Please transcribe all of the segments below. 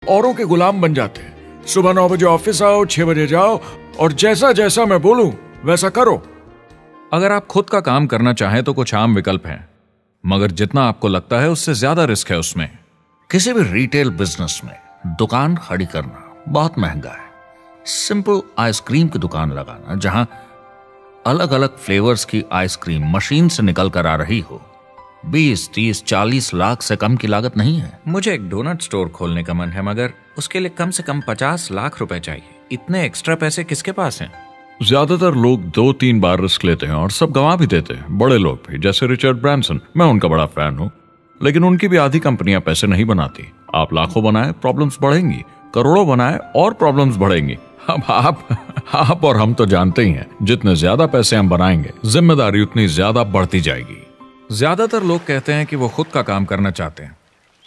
औरों के गुलाम बन जाते हैं। सुबह 9 बजे ऑफिस आओ, 6 बजे जाओ और जैसा जैसा मैं बोलूं वैसा करो। अगर आप खुद का काम करना चाहें तो कुछ आम विकल्प हैं, मगर जितना आपको लगता है उससे ज्यादा रिस्क है उसमें। किसी भी रिटेल बिजनेस में दुकान खड़ी करना बहुत महंगा है। सिंपल आइसक्रीम की दुकान लगाना जहां अलग अलग फ्लेवर्स की आइसक्रीम मशीन से निकल कर आ रही हो, 20, 30, 40 लाख से कम की लागत नहीं है। मुझे एक डोनट स्टोर खोलने का मन है, मगर उसके लिए कम से कम 50 लाख रुपए चाहिए। इतने एक्स्ट्रा पैसे किसके पास हैं? ज्यादातर लोग 2-3 बार रिस्क लेते हैं और सब गंवा भी देते हैं। बड़े लोग भी, जैसे रिचर्ड ब्रांसन, मैं उनका बड़ा फैन हूं, लेकिन उनकी भी आधी कंपनियां पैसे नहीं बनाती। आप लाखों बनाए, प्रॉब्लम्स बढ़ेंगी, करोड़ों बनाए और प्रॉब्लम्स बढ़ेंगी। अब आप और हम तो जानते ही हैं, जितने ज्यादा पैसे हम बनाएंगे जिम्मेदारी उतनी ज्यादा बढ़ती जाएगी। ज्यादातर लोग कहते हैं कि वो खुद का काम करना चाहते हैं।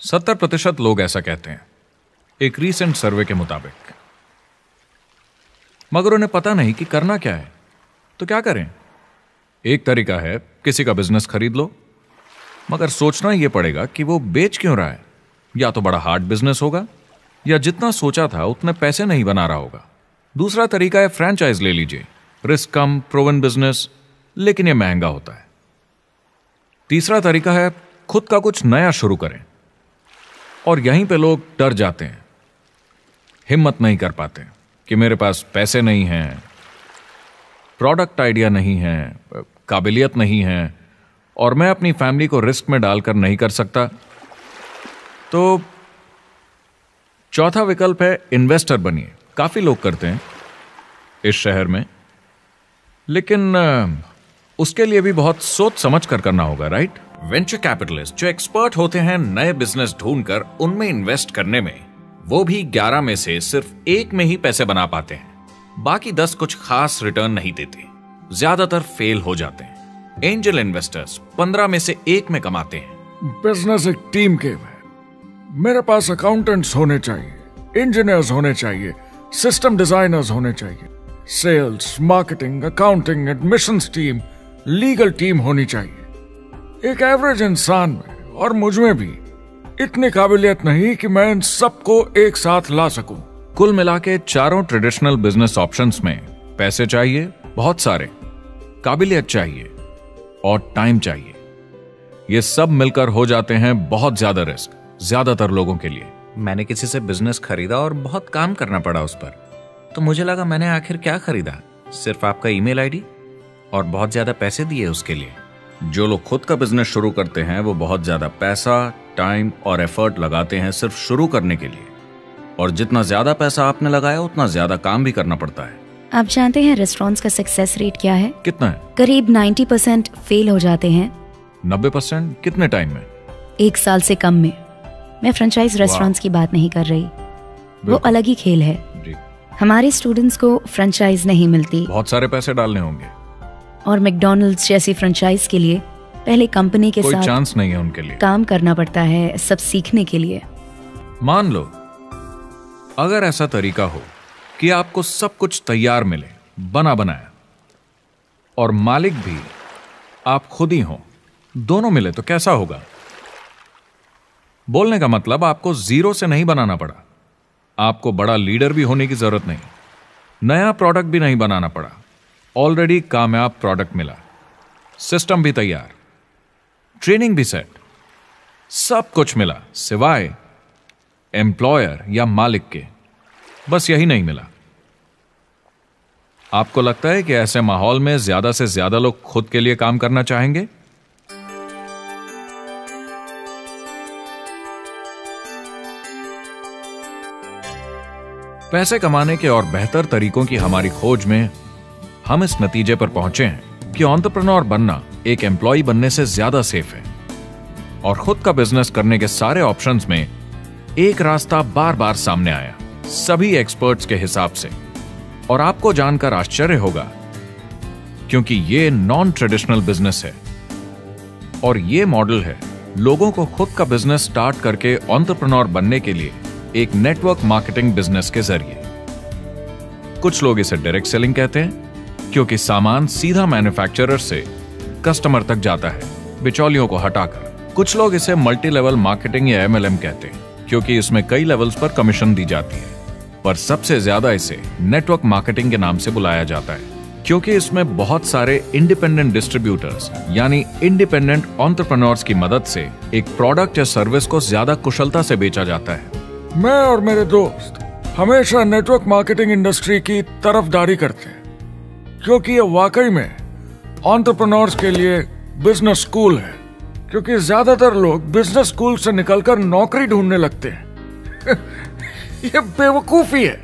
70% लोग ऐसा कहते हैं, एक रीसेंट सर्वे के मुताबिक। मगर उन्हें पता नहीं कि करना क्या है। तो क्या करें? एक तरीका है किसी का बिजनेस खरीद लो, मगर सोचना यह पड़ेगा कि वो बेच क्यों रहा है। या तो बड़ा हार्ड बिजनेस होगा, या जितना सोचा था उतने पैसे नहीं बना रहा होगा। दूसरा तरीका है फ्रेंचाइज ले लीजिए, रिस्क कम, प्रूवन बिजनेस, लेकिन यह महंगा होता है। तीसरा तरीका है खुद का कुछ नया शुरू करें, और यहीं पे लोग डर जाते हैं, हिम्मत नहीं कर पाते कि मेरे पास पैसे नहीं हैं, प्रोडक्ट आइडिया नहीं है, काबिलियत नहीं है, और मैं अपनी फैमिली को रिस्क में डालकर नहीं कर सकता। तो चौथा विकल्प है इन्वेस्टर बनिए। काफी लोग करते हैं इस शहर में, लेकिन उसके लिए भी बहुत सोच समझ कर करना होगा, राइट? वेंचर कैपिटलिस्ट जो एक्सपर्ट होते हैं नए बिजनेस ढूंढकर उनमें इन्वेस्ट करने में, वो भी 11 में से सिर्फ 1 में ही पैसे बना पाते हैं। बाकी 10 कुछ खास रिटर्न नहीं देते, ज्यादातर फेल हो जाते हैं। एंजल इन्वेस्टर्स 15 में से 1 में कमाते हैं। बिजनेस एक टीम गेम है। मेरे पास अकाउंटेंट्स होने चाहिए, इंजीनियर्स होने चाहिए, सिस्टम डिजाइनर्स होने चाहिए, sales, marketing, accounting, admissions team, legal team होनी चाहिए। एक एवरेज इंसान में और मुझ में भी इतनी काबिलियत नहीं कि मैं इन सबको एक साथ ला सकूं। कुल मिला के चारों ट्रेडिशनल बिजनेस ऑप्शंस में पैसे चाहिए बहुत सारे, काबिलियत चाहिए और टाइम चाहिए। ये सब मिलकर हो जाते हैं बहुत ज्यादा रिस्क ज्यादातर लोगों के लिए। मैंने किसी से बिजनेस खरीदा और बहुत काम करना पड़ा उस पर, तो मुझे लगा मैंने आखिर क्या खरीदा, सिर्फ आपका ईमेल आईडी, और बहुत ज्यादा पैसे दिए उसके लिए। जो लोग खुद का बिजनेस शुरू करते हैं वो बहुत ज्यादा पैसा, टाइम और एफर्ट लगाते हैं सिर्फ शुरू करने के लिए, और जितना ज्यादा पैसा आपने लगाया उतना ज्यादा काम भी करना पड़ता है। आप जानते हैं रेस्टोरेंट्स का सक्सेस रेट क्या है? कितना है? करीब 90% फेल हो जाते हैं। 90%? कितने टाइम में? 1 साल से कम में। मैं फ्रेंचाइज रेस्टोरेंट्स की बात नहीं कर रही, वो अलग ही खेल है जी। हमारे स्टूडेंट्स को फ्रेंचाइज नहीं मिलती, बहुत सारे पैसे डालने होंगे, और मैकडॉनल्ड्स जैसी फ्रेंचाइज के लिए पहले कंपनी के कोई साथ चांस नहीं है उनके लिए, काम करना पड़ता है सब सीखने के लिए। मान लो अगर ऐसा तरीका हो कि आपको सब कुछ तैयार मिले, बना बनाया, और मालिक भी आप खुद ही हो, दोनों मिले, तो कैसा होगा? बोलने का मतलब आपको जीरो से नहीं बनाना पड़ा, आपको बड़ा लीडर भी होने की जरूरत नहीं, नया प्रोडक्ट भी नहीं बनाना पड़ा, ऑलरेडी कामयाब प्रोडक्ट मिला, सिस्टम भी तैयार, ट्रेनिंग भी सेट, सब कुछ मिला सिवाय एम्प्लॉयर या मालिक के। बस यही नहीं मिला। आपको लगता है कि ऐसे माहौल में ज्यादा से ज्यादा लोग खुद के लिए काम करना चाहेंगे? पैसे कमाने के और बेहतर तरीकों की हमारी खोज में हम इस नतीजे पर पहुंचे हैं कि एंटरप्रेन्योर बनना एक एम्प्लॉय बनने से ज्यादा सेफ है, और खुद का बिजनेस करने के सारे ऑप्शंस में एक रास्ता बार बार सामने आया सभी एक्सपर्ट्स के हिसाब से। और आपको जानकर आश्चर्य होगा, क्योंकि ये नॉन ट्रेडिशनल बिजनेस है, और ये मॉडल है लोगों को खुद का बिजनेस स्टार्ट करके एंटरप्रेन्योर बनने के लिए एक नेटवर्क मार्केटिंग बिजनेस के जरिए। कुछ लोग इसे डायरेक्ट सेलिंग कहते हैं, क्योंकि सामान सीधा मैन्युफैक्चरर से कस्टमर तक जाता है बिचौलियों को हटाकर। कुछ लोग इसे मल्टी लेवल मार्केटिंग या MLM कहते हैं, क्योंकि इसमें कई लेवल्स पर कमीशन दी जाती है, पर सबसे ज्यादा इसे नेटवर्क मार्केटिंग के नाम से बुलाया जाता है, क्योंकि इसमें बहुत सारे इंडिपेंडेंट डिस्ट्रीब्यूटर्स यानी इंडिपेंडेंट एंटरप्रेन्योर्स की मदद से एक प्रोडक्ट या सर्विस को ज्यादा कुशलता से बेचा जाता है। मैं और मेरे दोस्त हमेशा नेटवर्क मार्केटिंग इंडस्ट्री की तरफदारी करते हैं, क्योंकि ये वाकई में एंटरप्रेन्योर्स के लिए बिजनेस स्कूल है, क्योंकि ज्यादातर लोग बिजनेस स्कूल से निकलकर नौकरी ढूंढने लगते हैं। ये बेवकूफी है।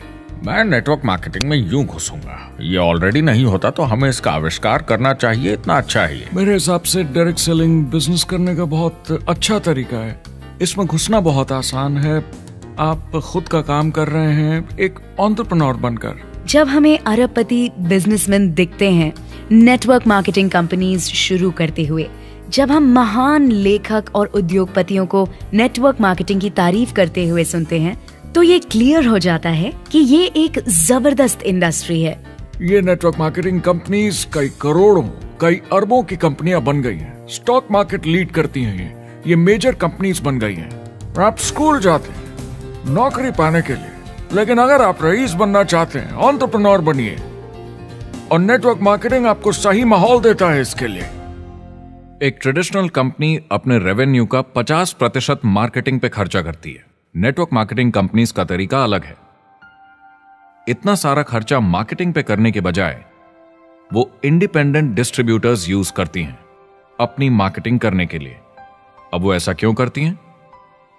मैं नेटवर्क मार्केटिंग में यूं घुसूंगा, ये ऑलरेडी नहीं होता तो हमें इसका आविष्कार करना चाहिए, इतना अच्छा है ये। मेरे हिसाब से डायरेक्ट सेलिंग बिजनेस करने का बहुत अच्छा तरीका है। इसमें घुसना बहुत आसान है। आप खुद का काम कर रहे हैं एक एंटरप्रेन्योर बनकर। जब हमें अरबपति बिजनेसमैन दिखते हैं नेटवर्क मार्केटिंग कंपनीज शुरू करते हुए, जब हम महान लेखक और उद्योगपतियों को नेटवर्क मार्केटिंग की तारीफ करते हुए सुनते हैं, तो ये क्लियर हो जाता है कि ये एक जबरदस्त इंडस्ट्री है। ये नेटवर्क मार्केटिंग कंपनीज कई करोड़ों, कई अरबों की कंपनियां बन गई हैं। स्टॉक मार्केट लीड करती हैं। ये मेजर कंपनीज बन गई हैं। आप स्कूल जाते हैं नौकरी पाने के लिए, लेकिन अगर आप रईस बनना चाहते हैं, एंटरप्रेन्योर बनिए, और नेटवर्क मार्केटिंग आपको सही माहौल देता है इसके लिए। एक ट्रेडिशनल कंपनी अपने रेवेन्यू का 50% मार्केटिंग पे खर्चा करती है। नेटवर्क मार्केटिंग कंपनीज का तरीका अलग है। इतना सारा खर्चा मार्केटिंग पे करने के बजाय वो इंडिपेंडेंट डिस्ट्रीब्यूटर्स यूज करती हैं अपनी मार्केटिंग करने के लिए। अब वो ऐसा क्यों करती हैं?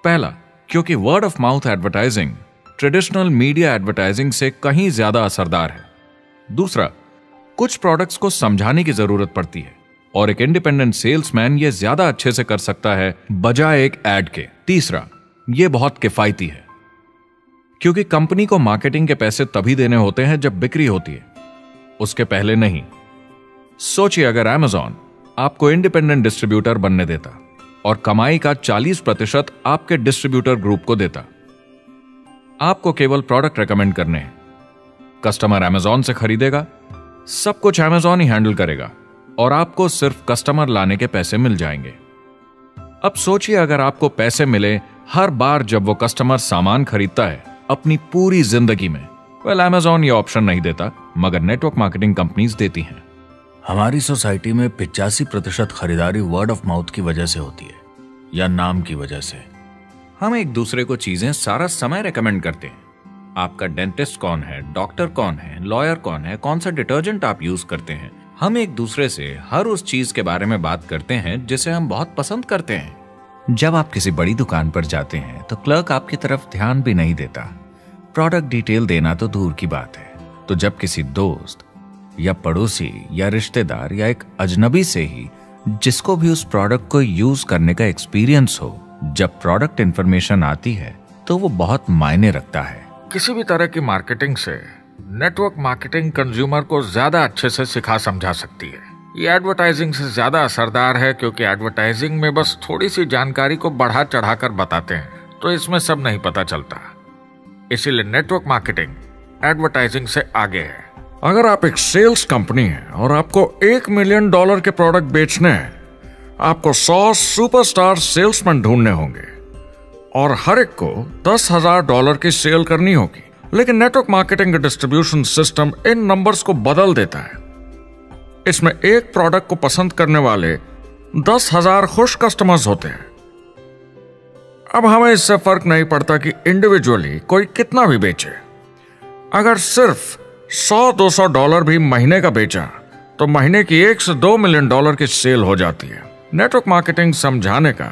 पहला, क्योंकि word of mouth advertising traditional media advertising से कहीं ज्यादा असरदार है। दूसरा, कुछ प्रोडक्ट्स को समझाने की जरूरत पड़ती है और एक इंडिपेंडेंट सेल्समैन ये ज्यादा अच्छे से कर सकता है बजाय एक एड के। तीसरा, ये बहुत किफायती है, क्योंकि कंपनी को मार्केटिंग के पैसे तभी देने होते हैं जब बिक्री होती है, उसके पहले नहीं। सोचिए अगर Amazon आपको इंडिपेंडेंट डिस्ट्रीब्यूटर बनने देता और कमाई का 40% आपके डिस्ट्रीब्यूटर ग्रुप को देता। आपको केवल प्रोडक्ट रेकमेंड करने हैं, कस्टमर Amazon से खरीदेगा, सब कुछ Amazon ही हैंडल करेगा और आपको सिर्फ कस्टमर लाने के पैसे मिल जाएंगे। अब सोचिए अगर आपको पैसे मिले हर बार जब वो कस्टमर सामान खरीदता है अपनी पूरी जिंदगी में। वेल, Amazon ये ऑप्शन नहीं देता, मगर नेटवर्क मार्केटिंग कंपनीज देती हैं। हमारी सोसाइटी में 85% खरीदारी वर्ड ऑफ माउथ की वजह से होती है या नाम की वजह से। हम एक दूसरे को चीजें सारा समय रेकमेंड करते हैं। आपका डेंटिस्ट कौन है, डॉक्टर कौन है, लॉयर कौन है, कौन सा डिटर्जेंट आप यूज करते हैं। हम एक दूसरे से हर उस चीज के बारे में बात करते हैं जिसे हम बहुत पसंद करते हैं। जब आप किसी बड़ी दुकान पर जाते हैं तो क्लर्क आपकी तरफ ध्यान भी नहीं देता, प्रोडक्ट डिटेल देना तो दूर की बात है। तो जब किसी दोस्त या पड़ोसी या रिश्तेदार या एक अजनबी से ही जिसको भी उस प्रोडक्ट को यूज करने का एक्सपीरियंस हो, जब प्रोडक्ट इंफॉर्मेशन आती है तो वो बहुत मायने रखता है। किसी भी तरह की मार्केटिंग से नेटवर्क मार्केटिंग कंज्यूमर को ज्यादा अच्छे से सिखा समझा सकती है। ये एडवर्टाइजिंग से ज्यादा असरदार है, क्योंकि एडवर्टाइजिंग में बस थोड़ी सी जानकारी को बढ़ा चढ़ाकर बताते हैं, तो इसमें सब नहीं पता चलता। इसीलिए नेटवर्क मार्केटिंग एडवर्टाइजिंग से आगे है। अगर आप एक सेल्स कंपनी है और आपको $1 मिलियन के प्रोडक्ट बेचने हैं, आपको 100 सुपरस्टार सेल्समैन ढूंढने होंगे और हर एक को $10,000 की सेल करनी होगी। लेकिन नेटवर्क मार्केटिंग का डिस्ट्रीब्यूशन सिस्टम इन नंबर्स को बदल देता है। इसमें एक प्रोडक्ट को पसंद करने वाले 10,000 खुश कस्टमर्स होते हैं। अब हमें इससे फर्क नहीं पड़ता कि इंडिविजुअली कोई कितना भी बेचे। अगर सिर्फ $100-200 भी महीने का बेचा तो महीने की $1 से $2 मिलियन की सेल हो जाती है। नेटवर्क मार्केटिंग समझाने का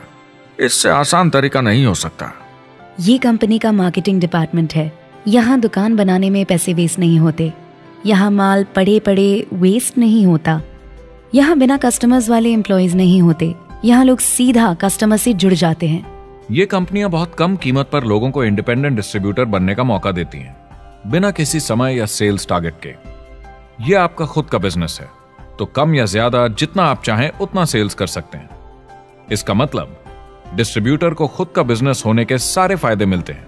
इससे आसान तरीका नहीं हो सकता। ये कंपनी का मार्केटिंग डिपार्टमेंट है। यहाँ दुकान बनाने में पैसे वेस्ट नहीं होते, यहाँ माल पड़े पड़े वेस्ट नहीं होता, यहाँ बिना कस्टमर्स वाले एम्प्लॉयज नहीं होते, यहाँ लोग सीधा कस्टमर से जुड़ जाते हैं। ये कंपनियां बहुत कम कीमत पर लोगों को इंडिपेंडेंट डिस्ट्रीब्यूटर बनने का मौका देती हैं, बिना किसी समय या सेल्स टारगेट के। ये आपका खुद का बिजनेस है, तो कम या ज्यादा जितना आप चाहें उतना सेल्स कर सकते हैं। इसका मतलब डिस्ट्रीब्यूटर को खुद का बिजनेस होने के सारे फायदे मिलते हैं,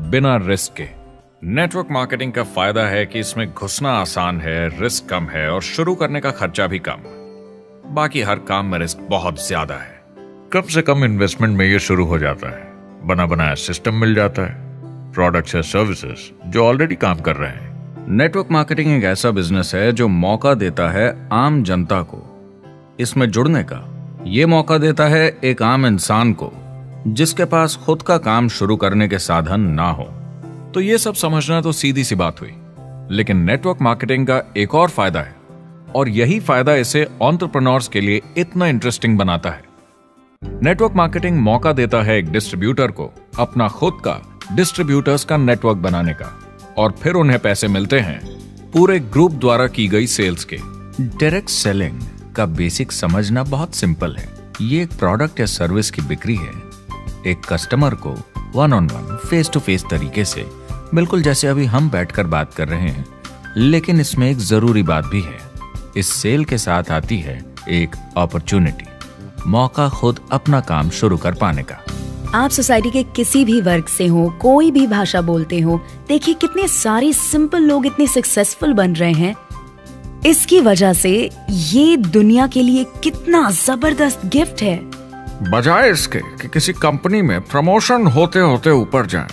बिना रिस्क के। नेटवर्क मार्केटिंग का फायदा है कि इसमें घुसना आसान है, रिस्क कम है और शुरू करने का खर्चा भी कम। बाकी हर काम में रिस्क बहुत ज्यादा है। कम से कम इन्वेस्टमेंट में ये शुरू हो जाता है बना बनाया सिस्टम मिल जाता है, प्रोडक्ट्स या सर्विसेज जो ऑलरेडी काम कर रहे हैं। नेटवर्क मार्केटिंग एक ऐसा बिजनेस है जो मौका देता है आम जनता को इसमें जुड़ने का। ये मौका देता है एक आम इंसान को जिसके पास खुद का काम शुरू करने के साधन ना हो। तो ये सब समझना तो सीधी सी बात हुई, लेकिन नेटवर्क मार्केटिंग का एक और फायदा है, और यही फायदा इसे एंटरप्रेन्योर्स के लिए इतना इंटरेस्टिंग बनाता है। नेटवर्क मार्केटिंग मौका देता है एक डिस्ट्रीब्यूटर को अपना खुद का डिस्ट्रीब्यूटर्स का नेटवर्क बनाने का, और फिर उन्हें पैसे मिलते हैं पूरे ग्रुप द्वारा की गई सेल्स के। डायरेक्ट सेलिंग का बेसिक समझना बहुत सिंपल है। ये एक प्रोडक्ट या सर्विस की बिक्री है एक कस्टमर को one on one, face to face तरीके से, बिल्कुल जैसे अभी हम बैठकर बात कर रहे हैं। लेकिन इसमें एक जरूरी बात भी है, इस सेल के साथ आती है एक अपॉर्चुनिटी, मौका खुद अपना काम शुरू कर पाने का। आप सोसाइटी के किसी भी वर्ग से हो, कोई भी भाषा बोलते हो, देखिए कितने सारे सिंपल लोग इतने सक्सेसफुल बन रहे हैं। इसकी वजह से ये दुनिया के लिए कितना जबरदस्त गिफ्ट है। बजाय इसके कि किसी कंपनी में प्रमोशन होते होते ऊपर जाएं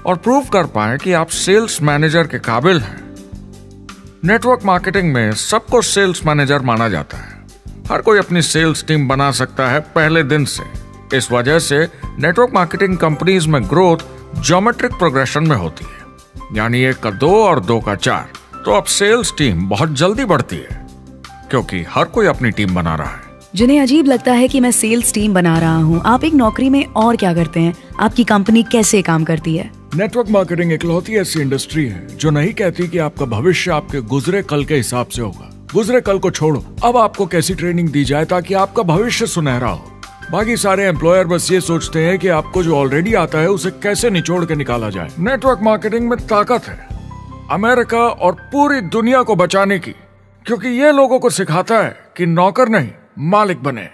और प्रूव कर पाएं कि आप सेल्स मैनेजर के काबिल हैं, नेटवर्क मार्केटिंग में सबको सेल्स मैनेजर माना जाता है। हर कोई अपनी सेल्स टीम बना सकता है पहले दिन से। इस वजह से नेटवर्क मार्केटिंग कंपनीज में ग्रोथ ज्योमेट्रिक प्रोग्रेशन में होती है, यानी 1 का 2 और 2 का 4। तो अब सेल्स टीम बहुत जल्दी बढ़ती है क्योंकि हर कोई अपनी टीम बना रहा है। जिन्हें अजीब लगता है कि मैं सेल्स टीम बना रहा हूँ, आप एक नौकरी में और क्या करते हैं? आपकी कंपनी कैसे काम करती है? नेटवर्क मार्केटिंग इकलौती ऐसी इंडस्ट्री है जो नहीं कहती कि आपका भविष्य आपके गुजरे कल के हिसाब से होगा। गुजरे कल को छोड़ो, अब आपको कैसी ट्रेनिंग दी जाए ताकि आपका भविष्य सुनहरा हो। बाकी सारे एम्प्लॉयर बस ये सोचते हैं कि आपको जो ऑलरेडी आता है उसे कैसे निचोड़ के निकाला जाए। नेटवर्क मार्केटिंग में ताकत है अमेरिका और पूरी दुनिया को बचाने की, क्योंकि ये लोगों को सिखाता है कि नौकर नहीं मालिक बने।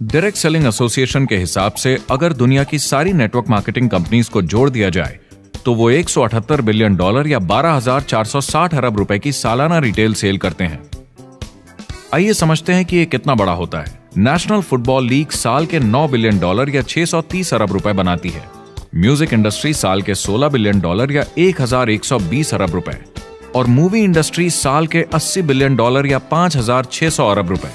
डायरेक्ट सेलिंग एसोसिएशन के हिसाब से अगर दुनिया की सारी नेटवर्क मार्केटिंग कंपनीज को जोड़ दिया जाए तो वो $178 बिलियन या 12,460 अरब रुपए की सालाना रिटेल सेल करते हैं। आइए समझते हैं कि ये कितना बड़ा होता है। नेशनल फुटबॉल लीग साल के $9 बिलियन या 630 अरब रुपए बनाती है। म्यूजिक इंडस्ट्री साल के $16 बिलियन या 1,120 अरब रुपए, और मूवी इंडस्ट्री साल के $80 बिलियन या 5,600 अरब रुपए।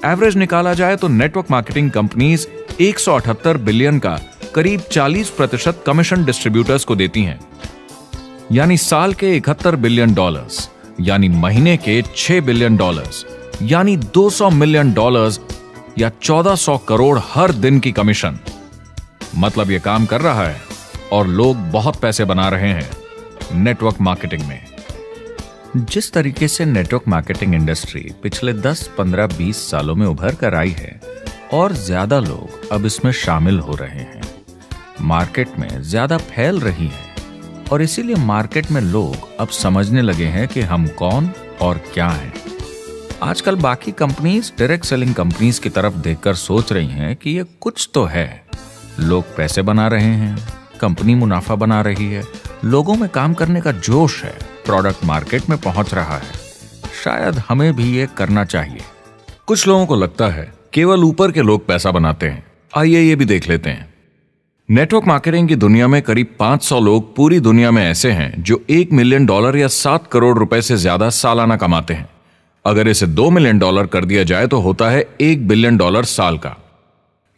एवरेज निकाला जाए तो नेटवर्क मार्केटिंग कंपनीज 178 बिलियन का करीब 40% कमीशन डिस्ट्रीब्यूटर्स को देती हैं, यानी साल के $71 बिलियन, यानी महीने के $6 बिलियन, यानी $200 मिलियन या 1400 करोड़ हर दिन की कमीशन। मतलब ये काम कर रहा है और लोग बहुत पैसे बना रहे हैं नेटवर्क मार्केटिंग में। जिस तरीके से नेटवर्क मार्केटिंग इंडस्ट्री पिछले 10, 15, 20 सालों में उभर कर आई है और ज्यादा लोग अब इसमें शामिल हो रहे हैं, मार्केट में ज्यादा फैल रही है, और इसीलिए मार्केट में लोग अब समझने लगे हैं कि हम कौन और क्या हैं। आजकल बाकी कंपनीज डायरेक्ट सेलिंग कंपनीज की तरफ देखकर सोच रही हैं कि ये कुछ तो है। लोग पैसे बना रहे हैं, कंपनी मुनाफा बना रही है, लोगों में काम करने का जोश है, प्रोडक्ट मार्केट में पहुंच रहा है, शायद हमें भी ये करना चाहिए। कुछ लोगों को लगता है केवल ऊपर के लोग पैसा बनाते हैं। आइए ये भी देख लेते हैं। नेटवर्क मार्केटिंग की दुनिया में करीब 500 लोग पूरी दुनिया में ऐसे हैं जो $1 मिलियन या 7 करोड़ रुपए से ज्यादा सालाना कमाते हैं। अगर इसे $2 मिलियन कर दिया जाए तो होता है $1 बिलियन साल का,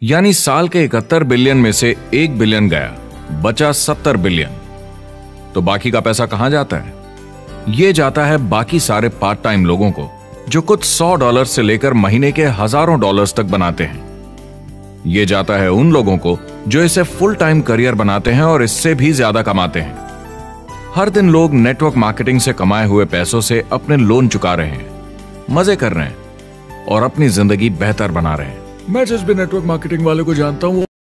यानी साल के 71 बिलियन में से 1 बिलियन गया, बचा 70 बिलियन। तो बाकी का पैसा कहां जाता है? ये जाता है बाकी सारे पार्ट टाइम लोगों को जो कुछ $100 से लेकर महीने के हजारों डॉलर्स तक बनाते हैं। ये जाता है उन लोगों को जो इसे फुल टाइम करियर बनाते हैं और इससे भी ज्यादा कमाते हैं। हर दिन लोग नेटवर्क मार्केटिंग से कमाए हुए पैसों से अपने लोन चुका रहे हैं, मजे कर रहे हैं और अपनी जिंदगी बेहतर बना रहे हैं। मैं जिस भी नेटवर्क मार्केटिंग वाले को जानता हूँ